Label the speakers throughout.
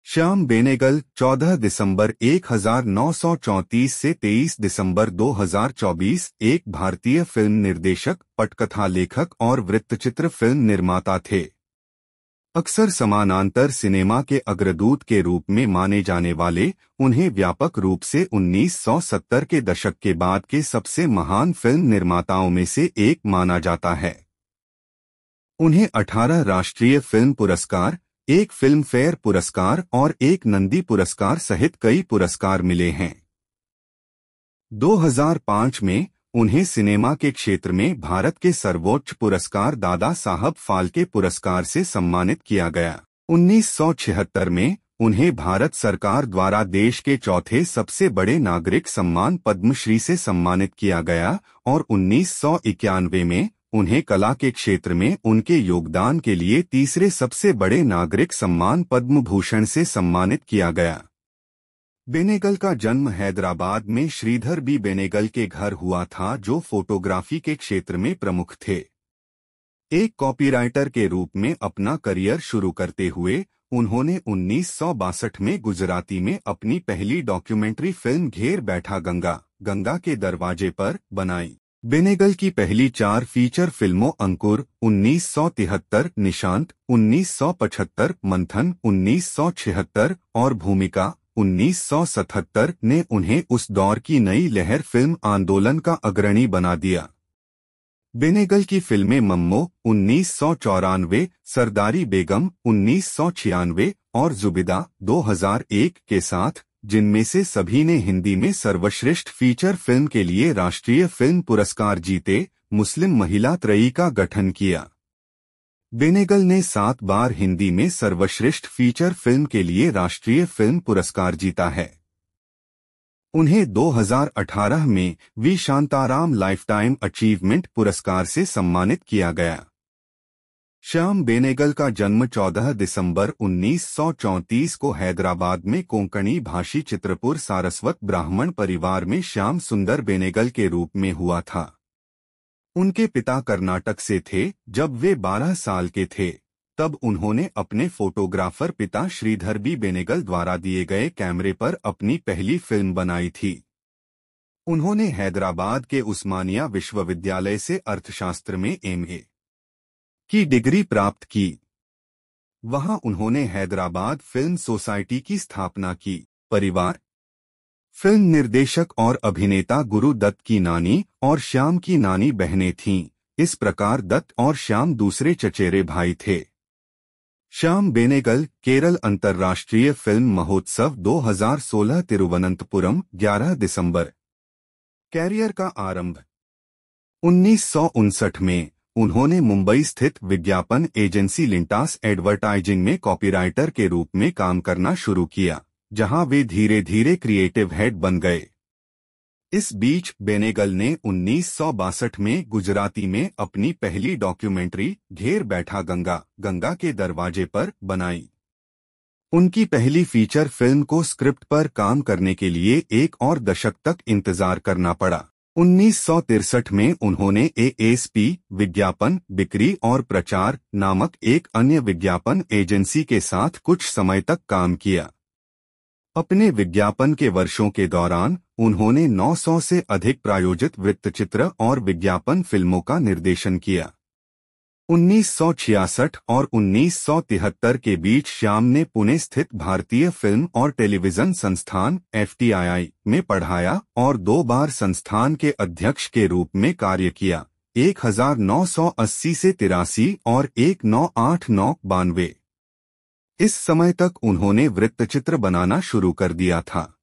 Speaker 1: श्याम बेनेगल 14 दिसंबर 1934 से 23 दिसंबर 2024 एक भारतीय फिल्म निर्देशक, पटकथा लेखक और वृत्तचित्र फिल्म निर्माता थे। अक्सर समानांतर सिनेमा के अग्रदूत के रूप में माने जाने वाले उन्हें व्यापक रूप से 1970 के दशक के बाद के सबसे महान फिल्म निर्माताओं में से एक माना जाता है। उन्हें 18 राष्ट्रीय फिल्म पुरस्कार, एक फिल्म फेयर पुरस्कार और एक नंदी पुरस्कार सहित कई पुरस्कार मिले हैं। 2005 में उन्हें सिनेमा के क्षेत्र में भारत के सर्वोच्च पुरस्कार दादा साहब फाल्के पुरस्कार से सम्मानित किया गया। 1976 में उन्हें भारत सरकार द्वारा देश के चौथे सबसे बड़े नागरिक सम्मान पद्मश्री से सम्मानित किया गया और 1991 में उन्हें कला के क्षेत्र में उनके योगदान के लिए तीसरे सबसे बड़े नागरिक सम्मान पद्म भूषण से सम्मानित किया गया। बेनेगल का जन्म हैदराबाद में श्रीधर बी बेनेगल के घर हुआ था, जो फोटोग्राफी के क्षेत्र में प्रमुख थे। एक कॉपीराइटर के रूप में अपना करियर शुरू करते हुए उन्होंने 1962 में गुजराती में अपनी पहली डॉक्यूमेंट्री फिल्म घेर बैठा गंगा, गंगा के दरवाजे पर बनाई। बेनेगल की पहली 4 फीचर फिल्मों अंकुर 1973, निशांत 1975, मंथन 1976 और भूमिका 1977 ने उन्हें उस दौर की नई लहर फिल्म आंदोलन का अग्रणी बना दिया। बेनेगल की फिल्में मम्मो 1994, सरदारी बेगम 1996 और जुबिदा 2001 के साथ, जिनमें से सभी ने हिंदी में सर्वश्रेष्ठ फीचर फिल्म के लिए राष्ट्रीय फिल्म पुरस्कार जीते, मुस्लिम महिला त्रयी का गठन किया। बेनेगल ने 7 बार हिंदी में सर्वश्रेष्ठ फीचर फिल्म के लिए राष्ट्रीय फिल्म पुरस्कार जीता है। उन्हें 2018 में वी शांताराम लाइफटाइम अचीवमेंट पुरस्कार से सम्मानित किया गया। श्याम बेनेगल का जन्म 14 दिसंबर 1934 को हैदराबाद में कोंकणी भाषी चित्रपुर सारस्वत ब्राह्मण परिवार में श्याम सुंदर बेनेगल के रूप में हुआ था। उनके पिता कर्नाटक से थे। जब वे 12 साल के थे तब उन्होंने अपने फोटोग्राफर पिता श्रीधर बी बेनेगल द्वारा दिए गए कैमरे पर अपनी पहली फिल्म बनाई थी। उन्होंने हैदराबाद के उस्मानिया विश्वविद्यालय से अर्थशास्त्र में एमए की डिग्री प्राप्त की। वहां उन्होंने हैदराबाद फिल्म सोसाइटी की स्थापना की। परिवार फिल्म निर्देशक और अभिनेता गुरु दत्त की नानी और श्याम की नानी बहनें थीं। इस प्रकार दत्त और श्याम दूसरे चचेरे भाई थे। श्याम बेनेगल केरल अंतर्राष्ट्रीय फिल्म महोत्सव 2016 तिरुवनंतपुरम 11 दिसंबर। कैरियर का आरंभ 1959 में उन्होंने मुंबई स्थित विज्ञापन एजेंसी लिंटास एडवर्टाइजिंग में कॉपीराइटर के रूप में काम करना शुरू किया, जहां वे धीरे धीरे क्रिएटिव हेड बन गए। इस बीच बेनेगल ने 1962 में गुजराती में अपनी पहली डॉक्यूमेंट्री घेर बैठा गंगा, गंगा के दरवाजे पर बनाई। उनकी पहली फीचर फिल्म को स्क्रिप्ट पर काम करने के लिए एक और दशक तक इंतजार करना पड़ा। 1963 में उन्होंने एएसपी विज्ञापन बिक्री और प्रचार नामक एक अन्य विज्ञापन एजेंसी के साथ कुछ समय तक काम किया। अपने विज्ञापन के वर्षों के दौरान उन्होंने 900 से अधिक प्रायोजित वृत्तचित्र और विज्ञापन फिल्मों का निर्देशन किया। 1966 और 1973 के बीच श्याम ने पुणे स्थित भारतीय फिल्म और टेलीविजन संस्थान FTII में पढ़ाया और 2 बार संस्थान के अध्यक्ष के रूप में कार्य किया, 1980 से 83 और 1989-92। इस समय तक उन्होंने वृत्तचित्र बनाना शुरू कर दिया था।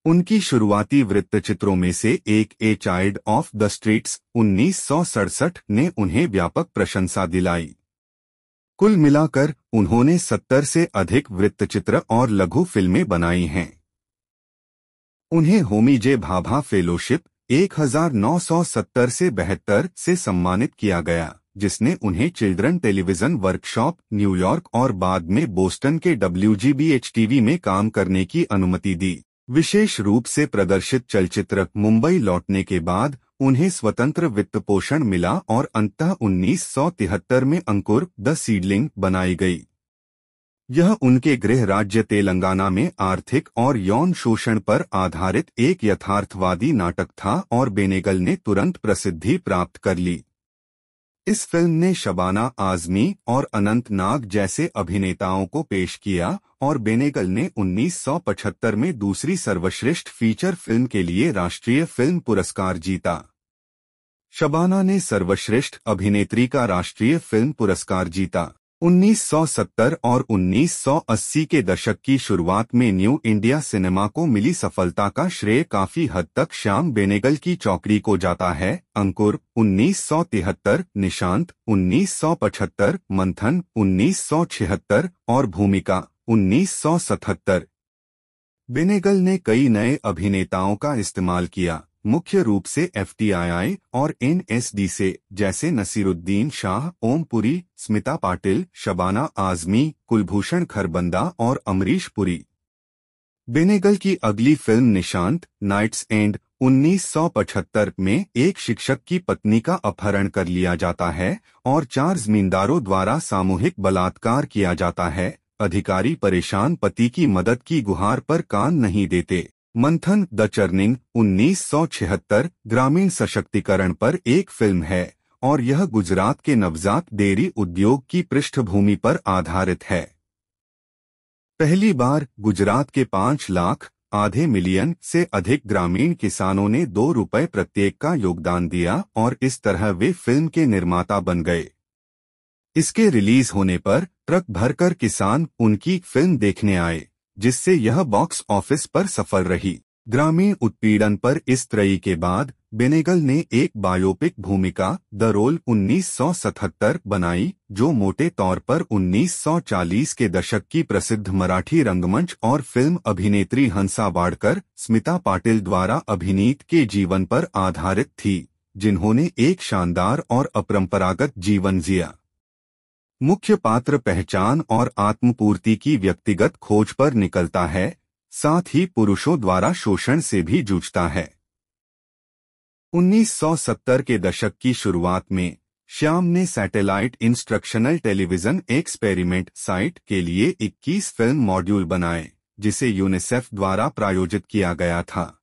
Speaker 1: उनकी शुरुआती वृत्तचित्रों में से एक a child of the streets 1967 ने उन्हें व्यापक प्रशंसा दिलाई। कुल मिलाकर उन्होंने 70 से अधिक वृत्तचित्र और लघु फिल्में बनाई हैं। उन्हें होमी जे भाभा फेलोशिप 1970 से 72 से सम्मानित किया गया, जिसने उन्हें चिल्ड्रन टेलीविजन वर्कशॉप न्यूयॉर्क और बाद में बोस्टन के WGBH-TV में काम करने की अनुमति दी। विशेष रूप से प्रदर्शित चलचित्र मुंबई लौटने के बाद उन्हें स्वतंत्र वित्तपोषण मिला और अंततः 1973 में अंकुर द सीडलिंग बनाई गई। यह उनके गृह राज्य तेलंगाना में आर्थिक और यौन शोषण पर आधारित एक यथार्थवादी नाटक था और बेनेगल ने तुरंत प्रसिद्धि प्राप्त कर ली। इस फिल्म ने शबाना आजमी और अनंत नाग जैसे अभिनेताओं को पेश किया और बेनेगल ने 1975 में दूसरी सर्वश्रेष्ठ फीचर फिल्म के लिए राष्ट्रीय फिल्म पुरस्कार जीता। शबाना ने सर्वश्रेष्ठ अभिनेत्री का राष्ट्रीय फिल्म पुरस्कार जीता। 1970 और 1980 के दशक की शुरुआत में न्यू इंडिया सिनेमा को मिली सफलता का श्रेय काफी हद तक श्याम बेनेगल की चौकड़ी को जाता है। अंकुर 1973, निशांत 1975, मंथन 1976 और भूमिका 1977। बेनेगल ने कई नए अभिनेताओं का इस्तेमाल किया, मुख्य रूप से FTII और NSD से, जैसे नसीरुद्दीन शाह, ओम पुरी, स्मिता पाटिल, शबाना आजमी, कुलभूषण खरबंदा और अमरीश पुरी। बेनेगल की अगली फिल्म निशांत नाइट्स एंड 1975 में एक शिक्षक की पत्नी का अपहरण कर लिया जाता है और 4 जमींदारों द्वारा सामूहिक बलात्कार किया जाता है। अधिकारी परेशान पति की मदद की गुहार पर कान नहीं देते। मंथन द चर्निंग 1976 ग्रामीण सशक्तिकरण पर एक फिल्म है और यह गुजरात के नवजात डेयरी उद्योग की पृष्ठभूमि पर आधारित है। पहली बार गुजरात के 5 लाख आधे मिलियन से अधिक ग्रामीण किसानों ने ₹2 प्रत्येक का योगदान दिया और इस तरह वे फिल्म के निर्माता बन गए। इसके रिलीज होने पर ट्रक भरकर किसान उनकी फिल्म देखने आए, जिससे यह बॉक्स ऑफिस पर सफल रही। ग्रामीण उत्पीड़न पर इस त्रयी के बाद बेनेगल ने एक बायोपिक भूमिका द रोल 1977 बनाई, जो मोटे तौर पर 1940 के दशक की प्रसिद्ध मराठी रंगमंच और फिल्म अभिनेत्री हंसा वाडकर, स्मिता पाटिल द्वारा अभिनीत के जीवन पर आधारित थी, जिन्होंने एक शानदार और अपरंपरागत जीवन जिया। मुख्य पात्र पहचान और आत्मपूर्ति की व्यक्तिगत खोज पर निकलता है, साथ ही पुरुषों द्वारा शोषण से भी जूझता है। 1970 के दशक की शुरुआत में श्याम ने satellite instructional television experiment site के लिए 21 फिल्म मॉड्यूल बनाए, जिसे यूनिसेफ द्वारा प्रायोजित किया गया था।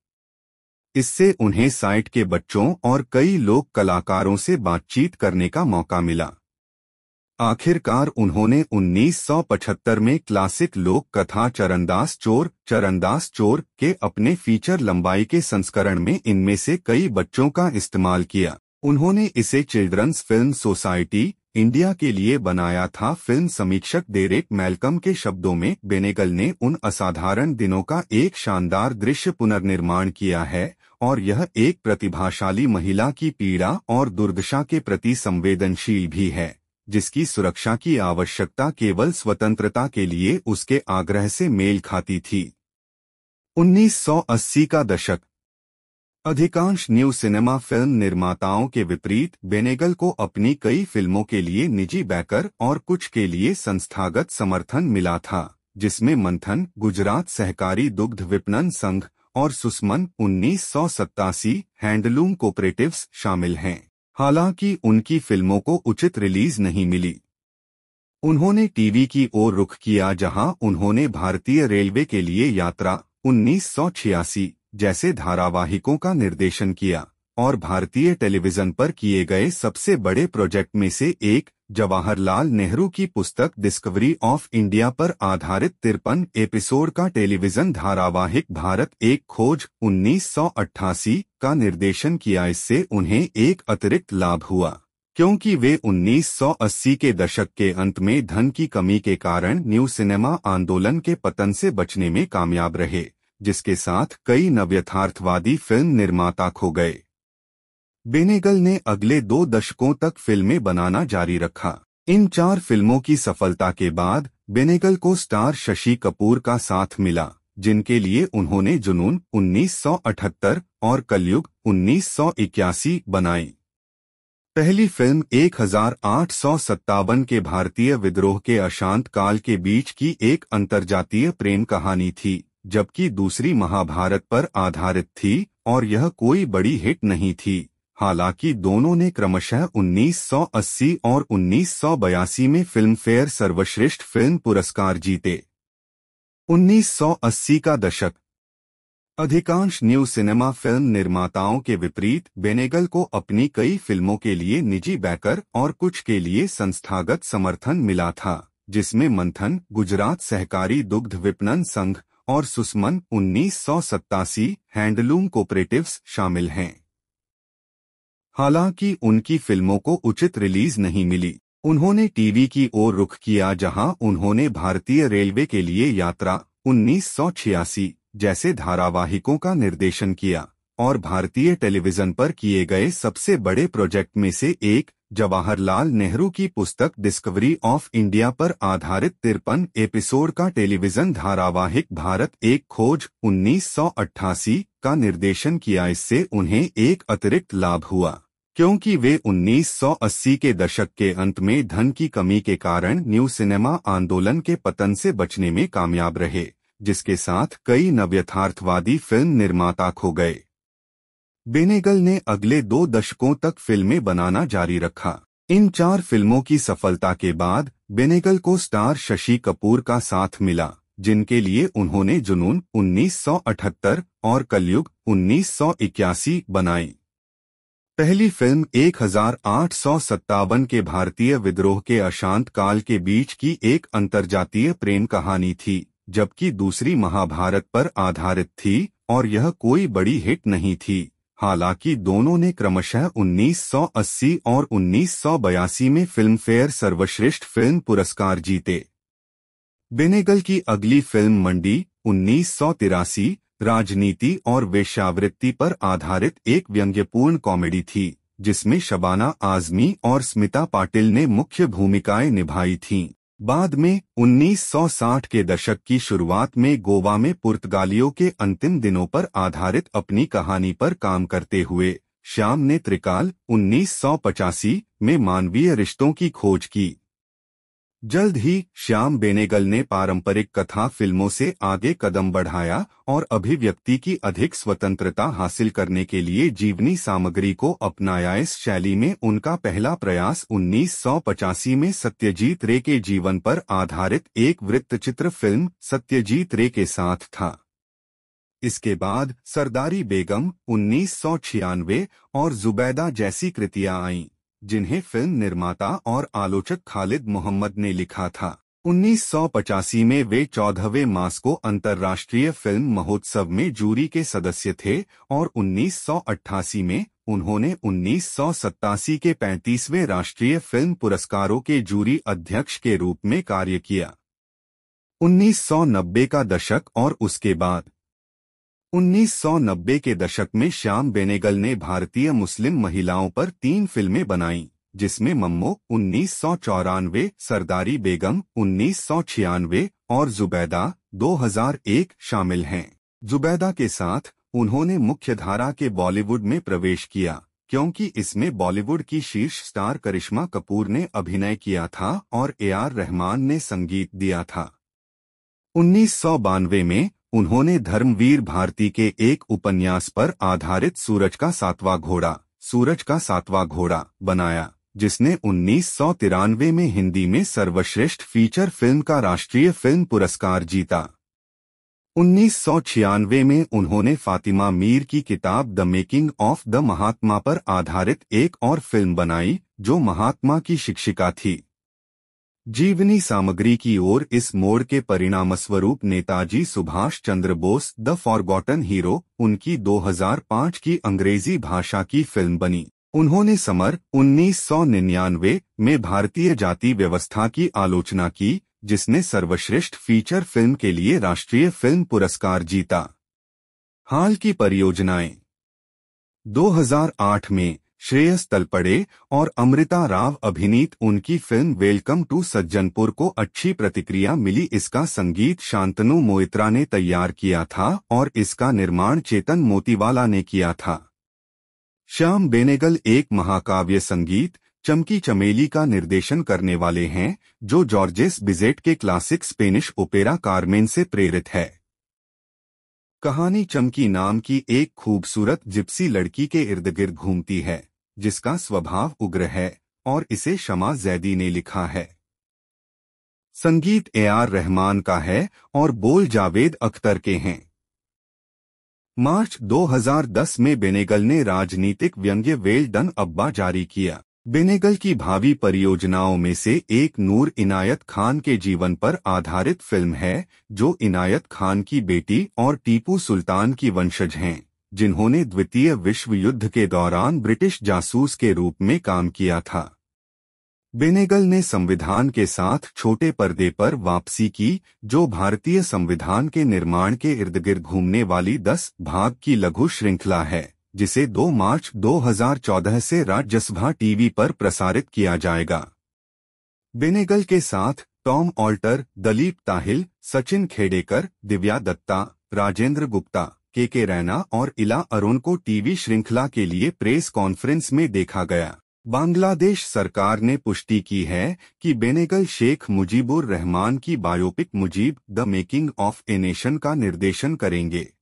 Speaker 1: इससे उन्हें साइट के बच्चों और कई लोक कलाकारों से बातचीत करने का मौका मिला। आखिरकार उन्होंने 1975 में क्लासिक लोक कथा चरणदास चोर के अपने फीचर लंबाई के संस्करण में इनमें से कई बच्चों का इस्तेमाल किया। उन्होंने इसे चिल्ड्रंस फिल्म सोसाइटी इंडिया के लिए बनाया था। फिल्म समीक्षक डेरेक मैल्कम के शब्दों में, बेनेगल ने उन असाधारण दिनों का एक शानदार दृश्य पुनर्निर्माण किया है और यह एक प्रतिभाशाली महिला की पीड़ा और दुर्दशा के प्रति संवेदनशील भी है, जिसकी सुरक्षा की आवश्यकता केवल स्वतंत्रता के लिए उसके आग्रह से मेल खाती थी। 1980 का दशक। अधिकांश न्यू सिनेमा फिल्म निर्माताओं के विपरीत बेनेगल को अपनी कई फिल्मों के लिए निजी बैकर और कुछ के लिए संस्थागत समर्थन मिला था, जिसमें मंथन, गुजरात सहकारी दुग्ध विपणन संघ और सुस्मन 1987 हैंडलूम कोऑपरेटिव्स शामिल हैं। हालांकि उनकी फिल्मों को उचित रिलीज नहीं मिली। उन्होंने टीवी की ओर रुख किया, जहां उन्होंने भारतीय रेलवे के लिए यात्रा 1986 जैसे धारावाहिकों का निर्देशन किया और भारतीय टेलीविजन पर किए गए सबसे बड़े प्रोजेक्ट में से एक, जवाहरलाल नेहरू की पुस्तक डिस्कवरी ऑफ इंडिया पर आधारित 53 एपिसोड का टेलीविजन धारावाहिक भारत एक खोज 1988 का निर्देशन किया। इससे उन्हें एक अतिरिक्त लाभ हुआ, क्योंकि वे 1980 के दशक के अंत में धन की कमी के कारण न्यू सिनेमा आंदोलन के पतन से बचने में कामयाब रहे, जिसके साथ कई नवयथार्थवादी फिल्म निर्माता खो गए। बेनेगल ने अगले 2 दशकों तक फिल्में बनाना जारी रखा। इन 4 फिल्मों की सफलता के बाद बेनेगल को स्टार शशि कपूर का साथ मिला, जिनके लिए उन्होंने जुनून 1978 और कलयुग 1981 बनाई। पहली फिल्म 1857 के भारतीय विद्रोह के अशांत काल के बीच की एक अंतर्जातीय प्रेम कहानी थी, जबकि दूसरी महाभारत पर आधारित थी और यह कोई बड़ी हिट नहीं थी। हालांकि दोनों ने क्रमशः 1980 और 1982 में फिल्मफेयर सर्वश्रेष्ठ फिल्म पुरस्कार जीते। 1980 का दशक। अधिकांश न्यू सिनेमा फिल्म निर्माताओं के विपरीत बेनेगल को अपनी कई फिल्मों के लिए निजी बैकर और कुछ के लिए संस्थागत समर्थन मिला था, जिसमें मंथन, गुजरात सहकारी दुग्ध विपणन संघ और सुस्मन 1987 हैंडलूम कोऑपरेटिव्स शामिल हैं। हालांकि उनकी फिल्मों को उचित रिलीज नहीं मिली। उन्होंने टीवी की ओर रुख किया, जहां उन्होंने भारतीय रेलवे के लिए यात्रा 1986 जैसे धारावाहिकों का निर्देशन किया और भारतीय टेलीविजन पर किए गए सबसे बड़े प्रोजेक्ट में से एक, जवाहरलाल नेहरू की पुस्तक डिस्कवरी ऑफ इंडिया पर आधारित 53 एपिसोड का टेलीविजन धारावाहिक भारत एक खोज 1988 का निर्देशन किया। इससे उन्हें एक अतिरिक्त लाभ हुआ क्योंकि वे 1980 के दशक के अंत में धन की कमी के कारण न्यू सिनेमा आंदोलन के पतन से बचने में कामयाब रहे, जिसके साथ कई नवयथार्थवादी फिल्म निर्माता खो गए। बेनेगल ने अगले 2 दशकों तक फिल्में बनाना जारी रखा। इन 4 फिल्मों की सफलता के बाद बेनेगल को स्टार शशि कपूर का साथ मिला, जिनके लिए उन्होंने जुनून 1978 और कलयुग 1981 बनाई। पहली फिल्म 1857 के भारतीय विद्रोह के अशांत काल के बीच की एक अंतर्जातीय प्रेम कहानी थी, जबकि दूसरी महाभारत पर आधारित थी और यह कोई बड़ी हिट नहीं थी। हालांकि दोनों ने क्रमशः 1980 और 1982 में फिल्मफेयर सर्वश्रेष्ठ फिल्म पुरस्कार जीते। बेनेगल की अगली फिल्म मंडी 1983 राजनीति और वेश्यावृत्ति पर आधारित एक व्यंग्यपूर्ण कॉमेडी थी, जिसमें शबाना आजमी और स्मिता पाटिल ने मुख्य भूमिकाएं निभाई थीं। बाद में 1960 के दशक की शुरुआत में गोवा में पुर्तगालियों के अंतिम दिनों पर आधारित अपनी कहानी पर काम करते हुए श्याम ने त्रिकाल 1985 में मानवीय रिश्तों की खोज की। जल्द ही श्याम बेनेगल ने पारंपरिक कथा फिल्मों से आगे कदम बढ़ाया और अभिव्यक्ति की अधिक स्वतंत्रता हासिल करने के लिए जीवनी सामग्री को अपनाया। इस शैली में उनका पहला प्रयास 1985 में सत्यजीत रे के जीवन पर आधारित एक वृत्तचित्र फिल्म सत्यजीत रे के साथ था। इसके बाद सरदारी बेगम 1996 और जुबैदा जैसी कृतियां आईं, जिन्हें फिल्म निर्माता और आलोचक खालिद मोहम्मद ने लिखा था। 1985 में वे 14वें मास्को अंतर्राष्ट्रीय फिल्म महोत्सव में जूरी के सदस्य थे और 1988 में उन्होंने 1987 के 35वें राष्ट्रीय फिल्म पुरस्कारों के जूरी अध्यक्ष के रूप में कार्य किया। 1990 का दशक और उसके बाद 1990 के दशक में श्याम बेनेगल ने भारतीय मुस्लिम महिलाओं पर 3 फिल्में बनाईं, जिसमें मम्मो 1994, सरदारी बेगम 1996 और जुबैदा 2001 शामिल हैं। जुबैदा के साथ उन्होंने मुख्यधारा के बॉलीवुड में प्रवेश किया, क्योंकि इसमें बॉलीवुड की शीर्ष स्टार करिश्मा कपूर ने अभिनय किया था और ए.आर. रहमान ने संगीत दिया था। 1992 में उन्होंने धर्मवीर भारती के एक उपन्यास पर आधारित सूरज का सातवां घोड़ा बनाया, जिसने 1993 में हिंदी में सर्वश्रेष्ठ फीचर फिल्म का राष्ट्रीय फिल्म पुरस्कार जीता। 1996 में उन्होंने फातिमा मीर की किताब द मेकिंग ऑफ द महात्मा पर आधारित एक और फिल्म बनाई, जो महात्मा की शिक्षिका थी। जीवनी सामग्री की ओर इस मोड़ के परिणामस्वरूप Netaji Subhash Chandra Bose the forgotten hero उनकी 2005 की अंग्रेजी भाषा की फिल्म बनी। उन्होंने समर 1999 में भारतीय जाति व्यवस्था की आलोचना की, जिसने सर्वश्रेष्ठ फीचर फिल्म के लिए राष्ट्रीय फिल्म पुरस्कार जीता। हाल की परियोजनाएं 2008 में श्रेयस तलपड़े और अमृता राव अभिनीत उनकी फिल्म वेलकम टू सज्जनपुर को अच्छी प्रतिक्रिया मिली। इसका संगीत शांतनु मोइत्रा ने तैयार किया था और इसका निर्माण चेतन मोतीवाला ने किया था। श्याम बेनेगल एक महाकाव्य संगीत चमकी चमेली का निर्देशन करने वाले हैं, जो जॉर्जेस बिजेट के क्लासिक स्पेनिश ओपेरा कार्मेन से प्रेरित है। कहानी चमकी नाम की एक खूबसूरत जिप्सी लड़की के इर्द गिर्द घूमती है, जिसका स्वभाव उग्र है और इसे शमा जैदी ने लिखा है। संगीत ए.आर. रहमान का है और बोल जावेद अख्तर के हैं। मार्च 2010 में बेनेगल ने राजनीतिक व्यंग्य वेल डन अब्बा जारी किया। बेनेगल की भावी परियोजनाओं में से एक नूर इनायत खान के जीवन पर आधारित फिल्म है, जो इनायत खान की बेटी और टीपू सुल्तान की वंशज हैं, जिन्होंने द्वितीय विश्व युद्ध के दौरान ब्रिटिश जासूस के रूप में काम किया था। बेनेगल ने संविधान के साथ छोटे पर्दे पर वापसी की, जो भारतीय संविधान के निर्माण के इर्द गिर्द घूमने वाली 10 भाग की लघु श्रृंखला है, जिसे 2 मार्च 2014 से राज्यसभा टीवी पर प्रसारित किया जाएगा। बेनेगल के साथ टॉम ऑल्टर, दलीप ताहिल, सचिन खेडेकर, दिव्या दत्ता, राजेंद्र गुप्ता, के रैना और इला अरुण को टीवी श्रृंखला के लिए प्रेस कॉन्फ्रेंस में देखा गया। बांग्लादेश सरकार ने पुष्टि की है कि बेनेगल शेख मुजीबुर रहमान की biopic Mujib the making of a nation का निर्देशन करेंगे।